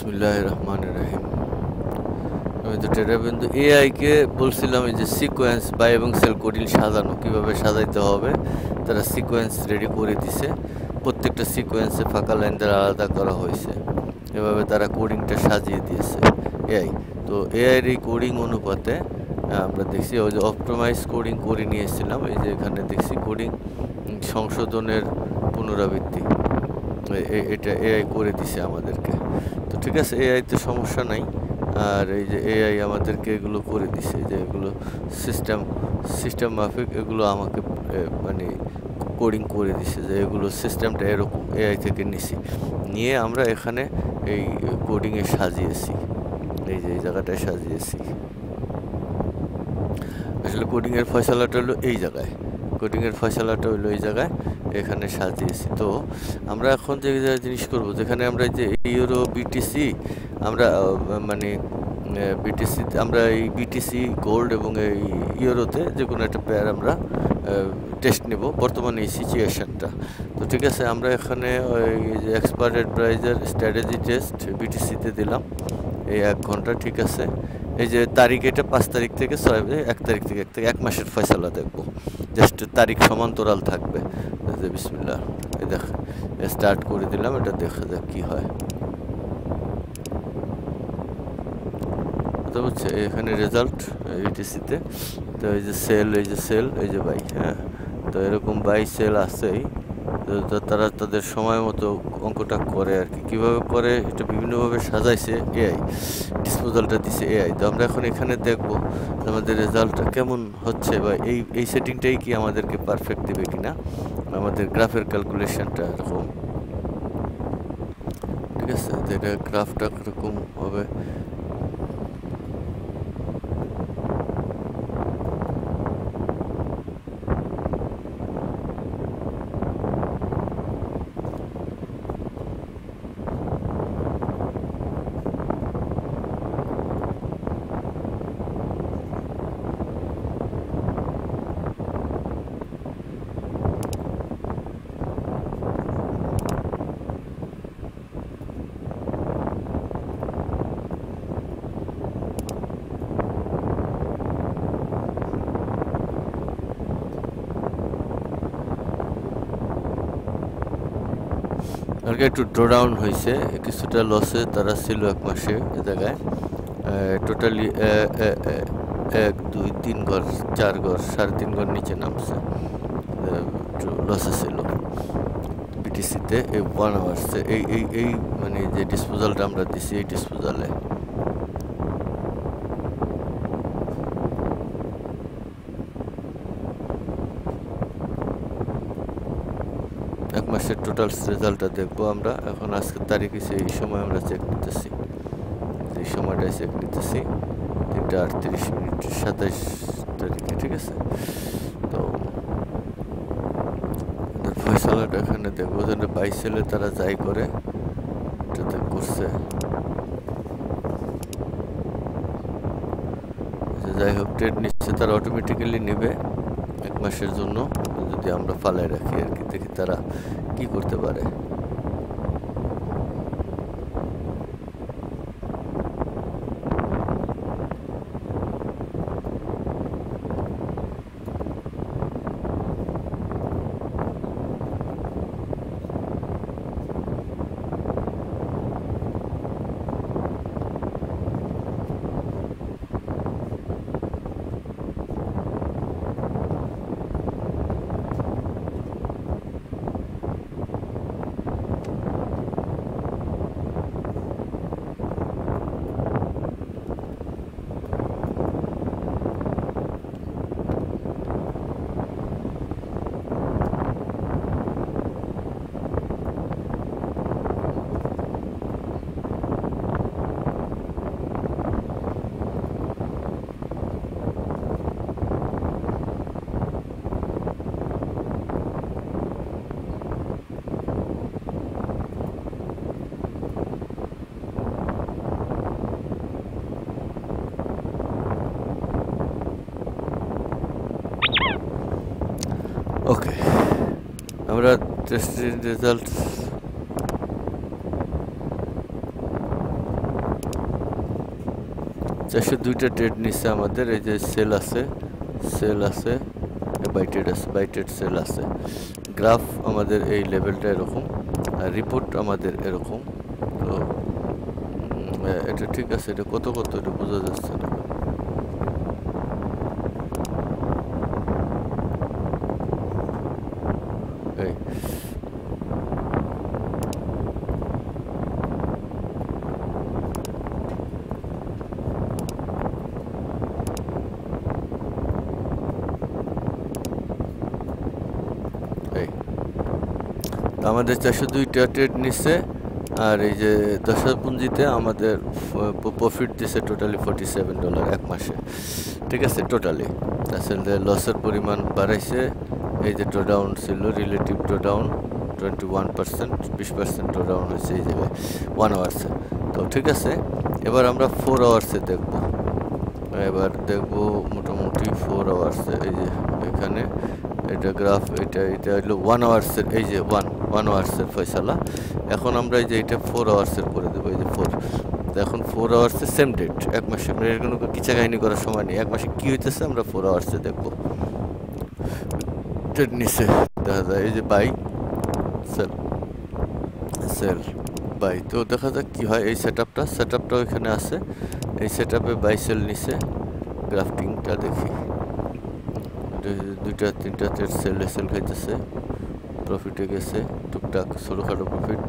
বিসমিল্লাহির রহমানির রহিম। আমি তো টেরা বিন্দু এআই কে বলছিলাম এই যে সিকোয়েন্স বাই এবং সেল কোডিং সাজানো কিভাবে সাজাইতে হবে, তারা সিকোয়েন্স রেডি করে দিছে। প্রত্যেকটা সিকোয়েন্সে ফাঁকা লাইন দ্বারা আলাদা করা হয়েছে, এভাবে তারা কোডিংটা সাজিয়ে দিয়েছে এআই। তো এআইয়ের এই কোডিং অনুপাতে আমরা দেখছি ওই যে অপটিমাইজ কোডিং করে নিয়েছিলাম। এই যে এখানে দেখছি কোডিং সংশোধনের পুনরাবৃত্তি, এটা এআই করে দিছে আমাদেরকে। তো ঠিক আছে, এআইতে সমস্যা নাই। আর এই যে এআই আমাদেরকে এগুলো করে দিছে, যে এগুলো সিস্টেম মাফিক এগুলো আমাকে মানে কোডিং করে দিছে, যে এগুলো সিস্টেমটা এরকম এআই থেকে নিয়ে আমরা এখানে এই কোডিংয়ে সাজিয়েছি। এই যে এই জায়গাটায় সাজিয়েছি। আসলে কোডিংয়ের ফয়সালাটা হলো এই জায়গায়, এখানে সাজিয়েছি। তো আমরা এখন যে জিনিস করব, যেখানে আমরা যে ইউরো বিটিসি আমরা মানে বিটিসিতে আমরা এই বিটিসি গোল্ড এবং এই ইউরোতে যে কোনো একটা পেয়ার আমরা টেস্ট নেব বর্তমানে এই সিচুয়েশনটা। তো ঠিক আছে, আমরা এখানে ওই যে এক্সপার্টেড প্রাইজের স্ট্র্যাটেজি টেস্ট বিটিসিতে দিলাম এই 1 ঘন্টা। ঠিক আছে, এই যে তারিখ এটা 5 তারিখ থেকে 1 তারিখ থেকে 1 মাসের ফয়সালা দেখবো। জাস্ট তারিখ সমান্তরাল থাকবে। বিসমিল্লাহ, এই দেখ স্টার্ট করে দিলাম, এটা দেখা যাক কি হয়। কথা বুঝছে এখানে রেজাল্ট ইটিসিতে। তো এই যে সেল এই যে বাই, হ্যাঁ, তো এরকম বাই সেল আসছেই। তো তারা তাদের সময় মতো অঙ্কটা করে আর কি। কীভাবে করে এটা বিভিন্নভাবে সাজাইছে এআই, ডিসপোজালটা দিছে এআই। তো আমরা এখন এখানে দেখব আমাদের রেজাল্টটা কেমন হচ্ছে, বা এই সেটিংটাই কি আমাদেরকে পারফেক্ট দেবে কিনা, আমাদের গ্রাফের ক্যালকুলেশনটা এরকম। ঠিক আছে, তো এটা গ্রাফটা এরকম হবে। আর একটু ড্রডাউন হয়েছে, কিছুটা লসে তারা ছিল 1 মাসে। এ জায়গায় টোটালি 1 2 3 ঘর 4 ঘর 3.5 ঘর নিচে নামছে, লসে ছিল বিটিসিতে। এই 1 আওয়ার্সে এই মানে যে ডিসপোজালটা আমরা দিছি, এই ডিসপোজালে মাসের টোটাল রেজাল্টটা দেখবো আমরা। এখন আজকের তারিখে এই সময় আমরা চেক নিতেছি, এই সময়টাই চেক নিতেছি 3:38 27 তারিখে। ঠিক আছে, তো ফয়সালাটা এখানে দেখবো যেন 22 সেলে তারা যাই করে এটাতে করছে। যাই হোক, ট্রেড নিচ্ছে তারা অটোমেটিক্যালি নেবে 1 মাসের জন্য, যদি আমরা ফালায় রাখি আর কি। দেখি তারা কি করতে পারে। ওকে, আমরা টেস্টের রেজাল্ট 402টা ট্রেড নিচ্ছে আমাদের। এই যে সেল আছে, বাইটেড আছে, বাইটেড সেল আছে। গ্রাফ আমাদের এই লেভেলটা এরকম, আর রিপোর্ট আমাদের এরকম। তো এটা ঠিক আছে, এটা কত এটা বোঝা যাচ্ছে না। এই আমাদের 402টা ট্রেড নিচ্ছে, আর এই যে 10,000 পুঁজিতে আমাদের প্রফিট দিছে টোটালি $47 এক মাসে, ঠিক আছে। টোটালি আসলে লসের পরিমাণ বাড়াইছে। এই যে ড্রডাউন ছিল, রিলেটিভ ড্রডাউন 21%, 20% ড্রডাউন হয়েছে এই জায়গায় 1 আওয়ার্সে। তো ঠিক আছে, এবার আমরা 4 আওয়ার্সে দেখব। এবার দেখব মোটামুটি 4 আওয়ার্সে। এই যে এখানে এটা গ্রাফ, এটা হলো 1 আওয়ার্সের। এই যে 1 আওয়ার্সের ফয়সালা। এখন আমরা এই যে এটা 4 আওয়ার্সের করে দেবো। এই যে 4, তো এখন 4 আওয়ার্সে সেম ডেট, এক মাসে। আমরা এর কোনো কিচা কাহিনী করার সময় নেই, এক মাসে কী হইতেছে আমরা 4 আওয়ার্সে দেখবো। ট্রেড নিচে দেখা যায় এই যে বাই সেল বাই। তো দেখা যাক কি হয়। এই সেটআপটাও এখানে আছে। এই সেটআপে বাই সেল নিচে। গ্রাফটিংটা দেখি, 2টা 3টা ট্রেড সেল খাইতেছে, প্রফিটে গেছে টুকটাক, ছোটোখাটো প্রফিট।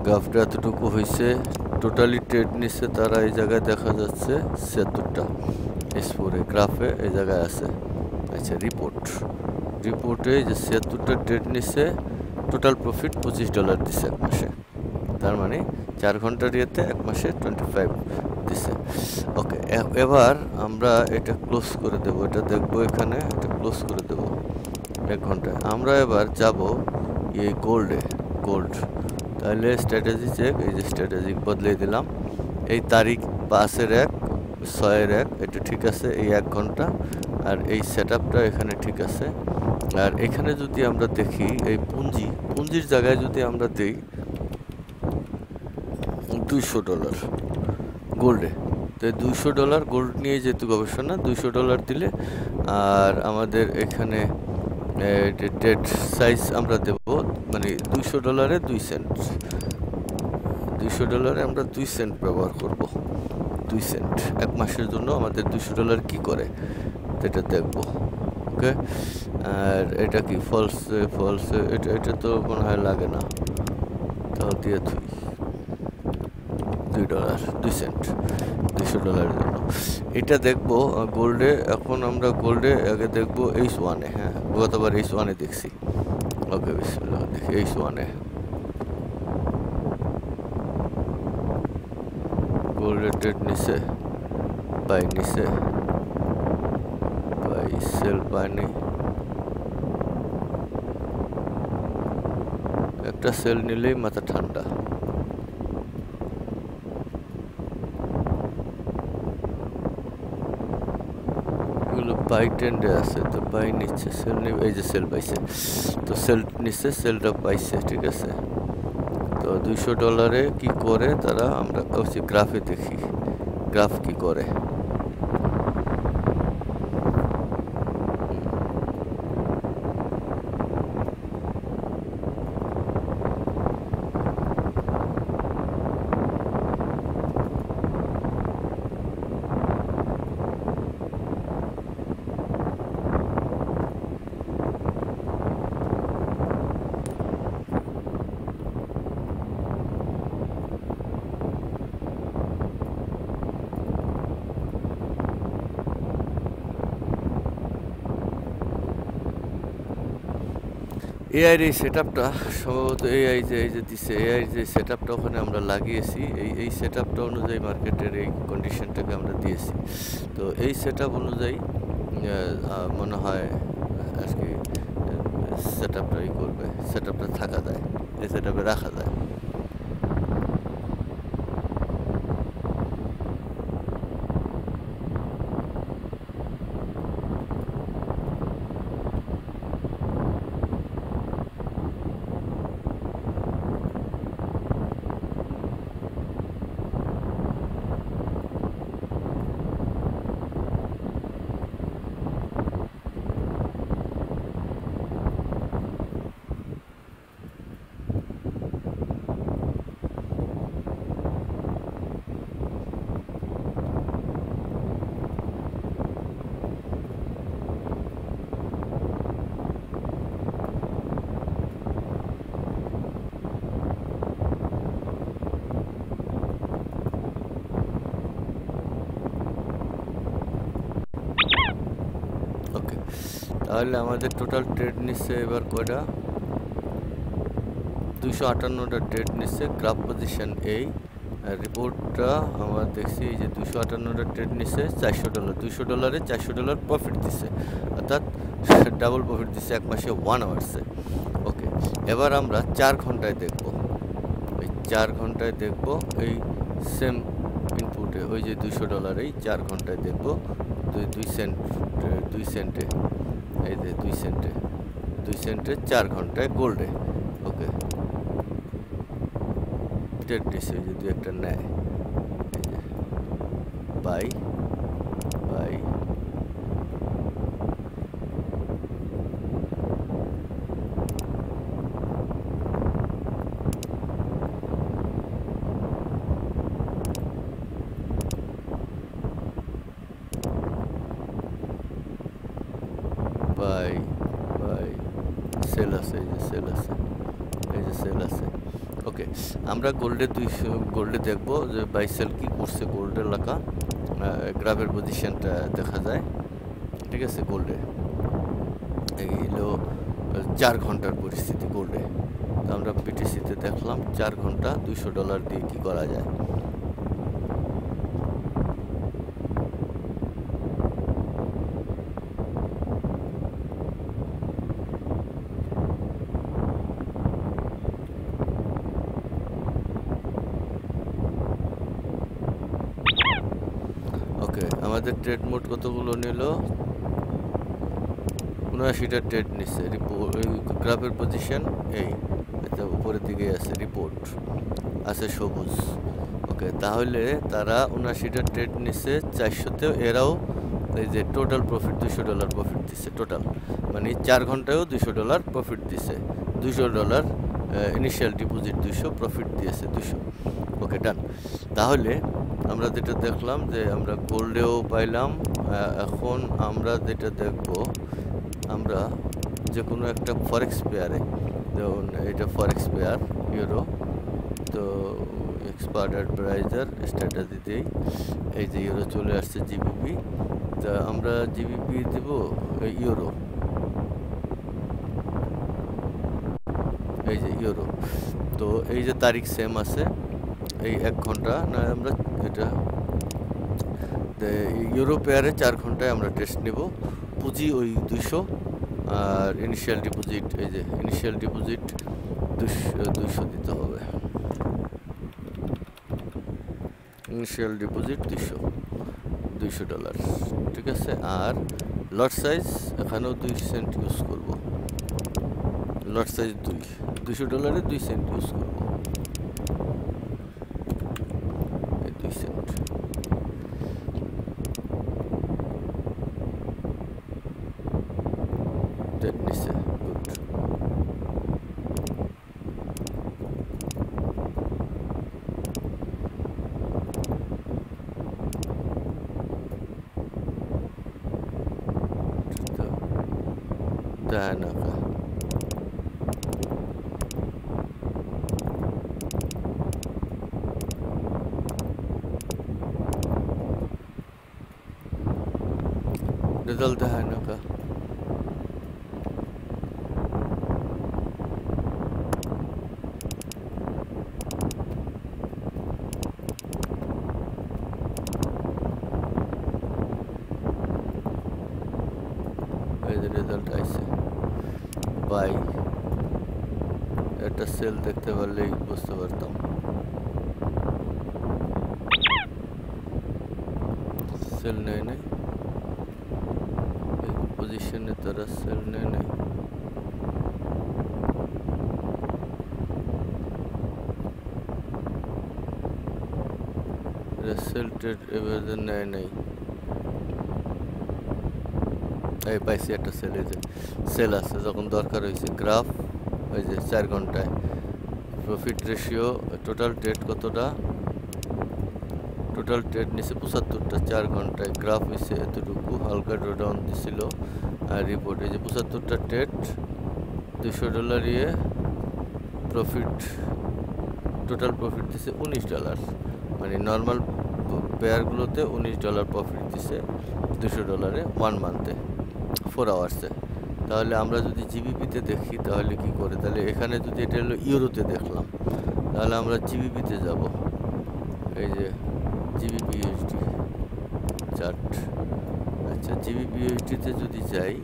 গ্রাফটা এতটুকু হয়েছে। টোটালি ট্রেড নিচ্ছে তারা এই জায়গায় দেখা যাচ্ছে 76টা S4 গ্রাফে এই জায়গায় আছে। আচ্ছা, রিপোর্টে যে 76টা ট্রেড নিচ্ছে, টোটাল প্রফিট $25 দিচ্ছে এক মাসে। তার মানে 4 ঘন্টার ইয়েতে এক মাসে 25 দিচ্ছে। ওকে, এবার আমরা এটা ক্লোজ করে দেবো। এটা দেখবো এখানে, এটা ক্লোজ করে দেবো 1 ঘন্টায়। আমরা এবার যাব এই গোল্ড। তাহলে স্ট্র্যাটেজি চেক, এই যে স্ট্র্যাটেজি বদলে দিলাম। এই তারিখ 5/1/6/1, এটা ঠিক আছে, এই 1 ঘন্টা। আর এই সেটআপটা এখানে ঠিক আছে। আর এখানে যদি আমরা দেখি এই পুঁজির জায়গায় যদি আমরা দিই $200 গোল্ডে, তো $200 গোল্ড নিয়ে যেহেতু গবেষণা, $200 দিলে, আর আমাদের এখানে ডেট সাইজ আমরা দেব মানে $200 2 সেন্ট। $200 আমরা 2 সেন্ট ব্যবহার করব। 2 সেন্ট এক মাসের জন্য আমাদের $200 কি করে এটা দেখব। ওকে, আর এটা কি ফলস, এটা তো মনে হয় লাগে না, তাহলে দিয়ে $2 2 সেন্ট $200 জন্য। এটা দেখবো গোল্ডে। এখন আমরা গোল্ডে আগে দেখবো H1-এ। হ্যাঁ, গতবার H1-এ দেখছি। ওকে, বিসমিল্লাহ, দেখি H1-এ গোল্ডের ট্রেড নিছে, বাই নিছে, বাই সেল পায়নি, একটা সেল নিলেই মাথা ঠান্ডা। বাই ট্রেন্ডে আছে, তো বাই নিচ্ছে, সেল নিবে। এই যে সেল পাইছে, তো সেল নিচ্ছে, সেলটা পাইছে, ঠিক আছে। তো $200 কি করে তারা, আমরা গ্রাফে দেখি গ্রাফ কি করে। এআই এই সেটআপটা সম্ভবত এআই যে এই যে দিছে এআই যে সেটআপটা ওখানে আমরা লাগিয়েছি এই সেটআপটা অনুযায়ী মার্কেটের এই কন্ডিশনটাকে আমরা দিয়েছি। তো এই সেটআপ অনুযায়ী মনে হয় আর কি সেটআপটাই করবে, সেটআপটা থাকা যায়, এই সেটআপে রাখা যায়। ওকে, তাহলে আমাদের টোটাল ট্রেড নিচ্ছে এবার কয়টা? 258টা ট্রেড নিচ্ছে। গ্রাফ পজিশন এই রিপোর্টটা আমরা দেখছি যে 258টা ট্রেড নিচ্ছে $400, $200 $400 প্রফিট দিচ্ছে, অর্থাৎ ডাবল প্রফিট দিচ্ছে এক মাসে 1 আওয়ার্সে। ওকে, এবার আমরা 4 ঘন্টায় দেখব। এই 4 ঘন্টায় দেখব এই সেম ইনপুটে ওই যে $200 এই 4 ঘন্টায় দেখব 2 সেন্টে, এই যে 2 সেন্টে 4 ঘন্টায় গোল্ডে। ওকে, ট্রেড নিচ্ছে যদি একটা নেয়, এই যে buy buy buy buy sale আছে, এই যে সেল আছে, এই যে সেল আছে। ওকে, আমরা গোল্ডে গোল্ডে দেখবো যে বাই সেল কি করছে। গোল্ডের লেখা গ্রাফের পজিশনটা দেখা যায়, ঠিক আছে। গোল্ডে এই হলো 4 ঘন্টার পরিস্থিতি গোল্ডে। তো আমরা বিটিসিতে দেখলাম 4 ঘন্টা $200 দিয়ে কি করা যায়। ওকে, আমাদের ট্রেড মোড কতগুলো নিল? 79টা ট্রেড নিচ্ছে। গ্রাফের পজিশন এই এটা উপরের দিকে আছে, রিপোর্ট আছে সবুজ। ওকে, তাহলে তারা 79টা ট্রেড নিচ্ছে 400-তে। এরাও এই যে টোটাল প্রফিট $200 প্রফিট দিচ্ছে টোটাল, মানে 4 ঘন্টায়ও $200 প্রফিট দিচ্ছে। $200 ইনিশিয়াল ডিপোজিট 200, প্রফিট দিয়েছে 200। ওকে, ডান। তাহলে আমরা যেটা দেখলাম যে আমরা গোল্ডেও পাইলাম। এখন আমরা যেটা দেখব, আমরা যে কোনো একটা ফরেক্স পেয়ারে, যেমন এটা ফরেক্স পেয়ার ইউরো, তো এক্সপার্ট অ্যাডভাইজার স্ট্র্যাটেজি দিই। এই যে ইউরো চলে আসছে জিবিপি, তা আমরা জিবিপি দিব ইউরো, এই যে ইউরো। তো এই যে তারিখ সেম আছে, এই 1 ঘন্টা না আমরা এটা ইউরো পেয়ারে 4 ঘন্টায় আমরা টেস্ট নেব। পুঁজি ওই 200 আর ইনিশিয়াল ডিপোজিট, এই যে ইনিশিয়াল ডিপোজিট 200 দিতে হবে। ইনিশিয়াল ডিপোজিট $200, ঠিক আছে। আর লট সাইজ এখানেও 2 সেন্ট ইউজ করব। লট সাইজ $200 2 সেন্ট ইউজ করব, এই 2 সেন্ট। ট্রেড নিচ্ছে, গুড। দেয় না রেজাল্ট, দেখায় না কা। রেজাল্ট আইছে বাই। একটা সেল দেখতে পারলেই বুঝতে পারতাম। সেল নেয় নাই, এই পজিশনে তারা সেল নেয় নাই। সেল ট্রেড এভাবে নেয় নাই। এই পাইছি একটা সেল, এই যে সেল আছে যখন দরকার হয়েছে। গ্রাফ ওই যে 4 ঘন্টায় প্রফিট রেশিও, টোটাল ট্রেড কতটা, টোটাল ট্রেড নিছে 75টা 4 ঘন্টায়। গ্রাফ হয়েছে এতটুকু, হালকা ড্রডাউন দিছিল। আর রিপোর্ট এই যে 75টা ট্রেড, $200 ইয়ে প্রফিট, টোটাল প্রফিট দিছে $19। মানে নর্মাল পেয়ারগুলোতে $19 প্রফিট দিছে $200 1 মান্থে 4 আওয়ার্সে। তাহলে আমরা যদি জিবিপিতে দেখি তাহলে কি করে, তাহলে এখানে যদি এটা হলো ইউরোতে দেখলাম, তাহলে আমরা জিবিপিতে যাব। এই যে জিবিপি ইউএসডি চার্ট। আচ্ছা জিবিপি ইউএসডিতে যদি যাই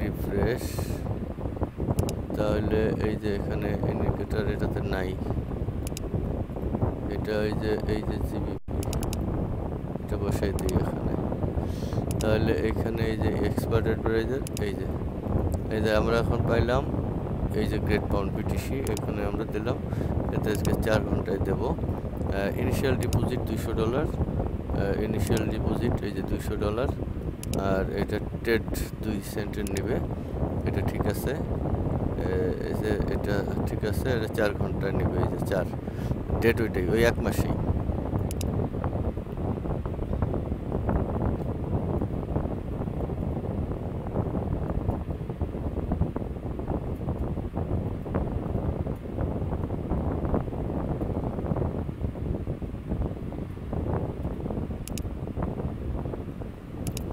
রিফ্রেশ, তাহলে এই যে এখানে ইন্ডিকেটর এটাতে নাই। এটা এই যে জিবিপি, এটা বসাই দিই এখানে। তাহলে এখানে এই যে এক্সপার্ট অ্যাডভাইজার, এই যে আমরা এখন পাইলাম এই যে গ্রেট পাউন্ড বিটিসি, এখানে আমরা দিলাম। এতে আজকে 4 ঘন্টায় দেব। ইনিশিয়াল ডিপোজিট $200, ইনিশিয়াল ডিপোজিট এই যে $200। আর এটা ট্রেড 2 সেন্টের নেবে, এটা ঠিক আছে। এই যে এটা ঠিক আছে, এটা 4 ঘন্টায় নেবে। এই যে 4 ডেট ওইটাই, ওই 1 মাসেই।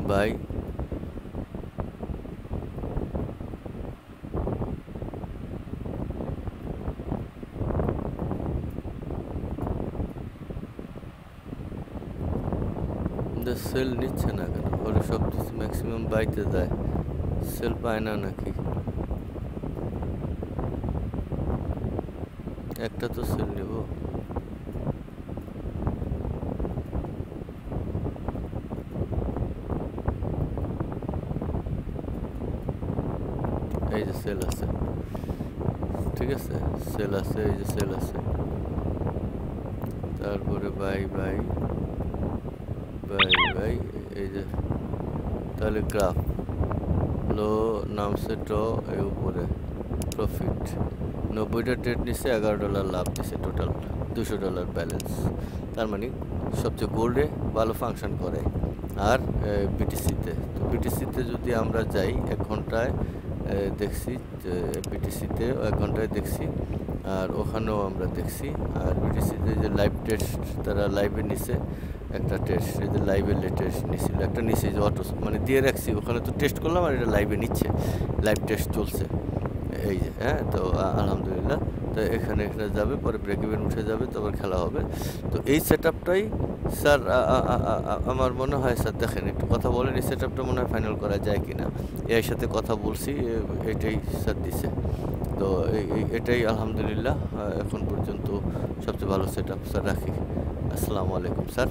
বাই সেল নিচ্ছে না কেন? ওরা সব কিছু ম্যাক্সিমাম বাইতে দেয়, সেল পায় না নাকি? একটা তো সেল নিব। এই যে সেল আছে, ঠিক আছে সেল আছে, এই যে সেল আছে। তারপরে বাই বাই বাই বাই, এই যে তাহলে গ্রাফ লো নামছে ট এই উপরে প্রফিট 90টা ট্রেড নিচ্ছে, $11 লাভ দিছে, টোটাল $200 ব্যালেন্স। তার মানে সবচেয়ে গোল্ডে ভালো ফাংশন করে। আর বিটিসিতে, তো বিটিসিতে যদি আমরা যাই 1 ঘন্টায় দেখছি, বিটিসিতে 1 ঘন্টায় দেখছি, আর ওখানেও আমরা দেখছি। আর বিটিসিতে যে লাইভ টেস্ট তারা লাইভে নিছে একটা টেস্ট, এই যে লাইভে টেস্ট নিছিল একটা নিচে, যে অটো মানে দিয়ে রাখছি, ওখানে তো টেস্ট করলাম আর এটা লাইভে নিচ্ছে, লাইভ টেস্ট চলছে। এই যে হ্যাঁ, তো আলহামদুলিল্লাহ। তো এখানে যাবে, পরে ব্রেক ইভেন উঠে যাবে, তারপর খেলা হবে। তো এই সেট আপটাই স্যার আমার মনে হয়, স্যার দেখেন একটু কথা বলেন, এই সেট আপটা মনে হয় ফাইনাল করা যায় কি না। এর সাথে কথা বলছি, এটাই স্যার দিছে। তো এটাই আলহামদুলিল্লাহ এখন পর্যন্ত সবচেয়ে ভালো সেট আপ স্যার রাখি। আসসালামু আলাইকুম স্যার।